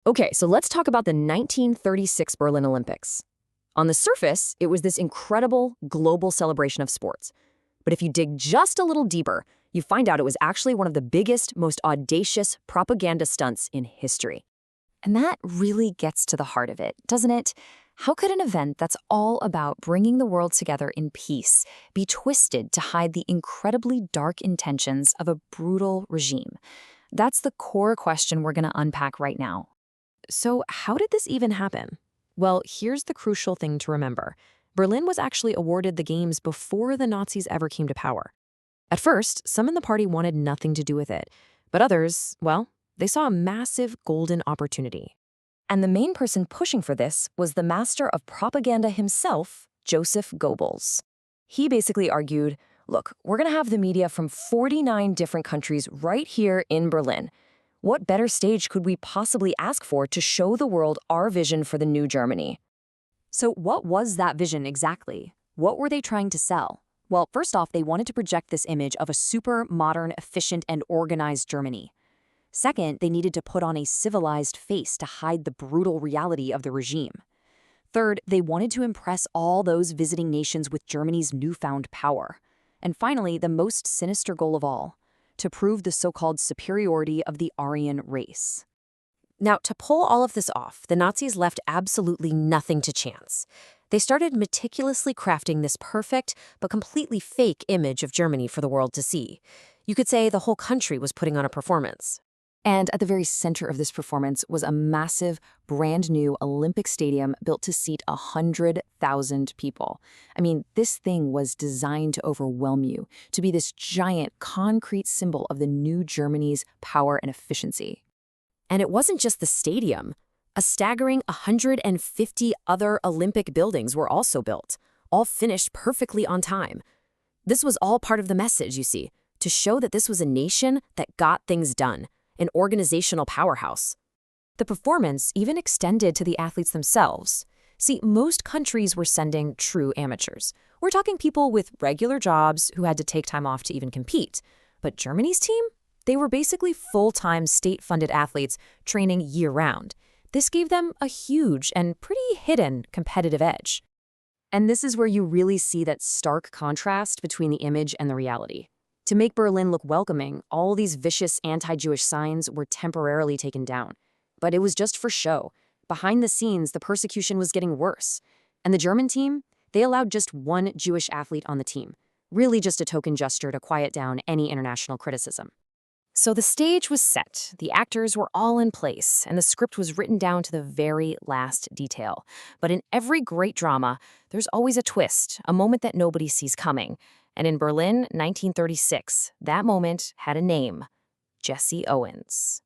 Okay, so let's talk about the 1936 Berlin Olympics. On the surface, it was this incredible global celebration of sports. But if you dig just a little deeper, you find out it was actually one of the biggest, most audacious propaganda stunts in history. And that really gets to the heart of it, doesn't it? How could an event that's all about bringing the world together in peace be twisted to hide the incredibly dark intentions of a brutal regime? That's the core question we're going to unpack right now. So, how did this even happen? Well, here's the crucial thing to remember. Berlin was actually awarded the Games before the Nazis ever came to power. At first, some in the party wanted nothing to do with it, but others, well, they saw a massive golden opportunity. And the main person pushing for this was the master of propaganda himself, Joseph Goebbels. He basically argued, look, we're going to have the media from 49 different countries right here in Berlin. What better stage could we possibly ask for to show the world our vision for the new Germany? So what was that vision exactly? What were they trying to sell? Well, first off, they wanted to project this image of a super modern, efficient, and organized Germany. Second, they needed to put on a civilized face to hide the brutal reality of the regime. Third, they wanted to impress all those visiting nations with Germany's newfound power. And finally, the most sinister goal of all, to prove the so-called superiority of the Aryan race. Now, to pull all of this off, the Nazis left absolutely nothing to chance. They started meticulously crafting this perfect but completely fake image of Germany for the world to see. You could say the whole country was putting on a performance. And at the very center of this performance was a massive, brand new Olympic stadium built to seat 100,000 people. I mean, this thing was designed to overwhelm you, to be this giant concrete symbol of the new Germany's power and efficiency. And it wasn't just the stadium. A staggering 150 other Olympic buildings were also built, all finished perfectly on time. This was all part of the message, you see, to show that this was a nation that got things done, an organizational powerhouse. The performance even extended to the athletes themselves. See, most countries were sending true amateurs. We're talking people with regular jobs who had to take time off to even compete. But Germany's team? They were basically full-time state-funded athletes training year-round. This gave them a huge and pretty hidden competitive edge. And this is where you really see that stark contrast between the image and the reality. To make Berlin look welcoming, all these vicious anti-Jewish signs were temporarily taken down. But it was just for show. Behind the scenes, the persecution was getting worse. And the German team? They allowed just one Jewish athlete on the team. Really just a token gesture to quiet down any international criticism. So the stage was set, the actors were all in place, and the script was written down to the very last detail. But in every great drama, there's always a twist, a moment that nobody sees coming. And in Berlin, 1936, that moment had a name: Jesse Owens.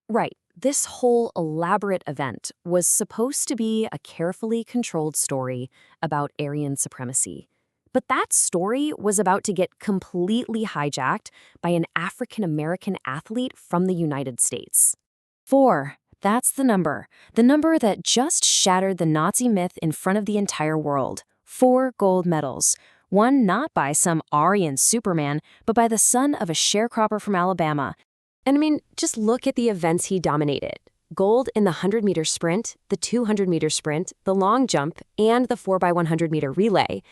Right, this whole elaborate event was supposed to be a carefully controlled story about Aryan supremacy. But that story was about to get completely hijacked by an African-American athlete from the United States. 4. That's the number that just shattered the Nazi myth in front of the entire world. 4 gold medals. One not by some Aryan Superman, but by the son of a sharecropper from Alabama. And I mean, just look at the events he dominated. Gold in the 100-meter sprint, the 200-meter sprint, the long jump, and the 4x100-meter relay.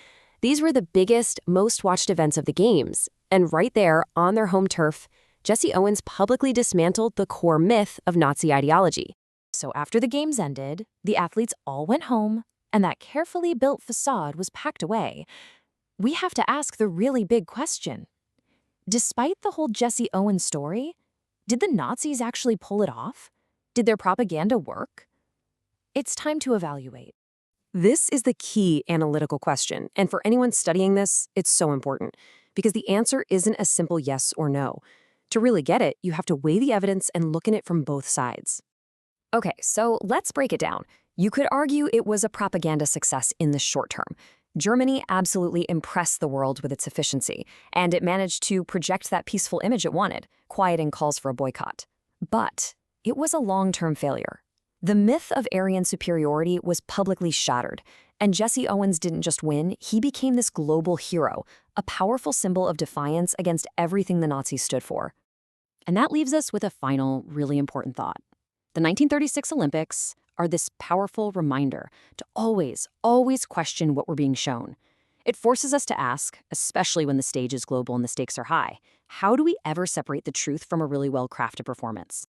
These were the biggest, most watched events of the Games. And right there, on their home turf, Jesse Owens publicly dismantled the core myth of Nazi ideology. So after the Games ended, the athletes all went home, and that carefully built facade was packed away. We have to ask the really big question. Despite the whole Jesse Owens story, did the Nazis actually pull it off? Did their propaganda work? It's time to evaluate. This is the key analytical question, and for anyone studying this, it's so important, because the answer isn't a simple yes or no. To really get it, you have to weigh the evidence and look at it from both sides. Okay, so let's break it down. You could argue it was a propaganda success in the short term. Germany absolutely impressed the world with its efficiency, and it managed to project that peaceful image it wanted, quieting calls for a boycott. But it was a long-term failure. The myth of Aryan superiority was publicly shattered, and Jesse Owens didn't just win, he became this global hero, a powerful symbol of defiance against everything the Nazis stood for. And that leaves us with a final, really important thought. The 1936 Olympics are this powerful reminder to always, always question what we're being shown. It forces us to ask, especially when the stage is global and the stakes are high, how do we ever separate the truth from a really well-crafted performance?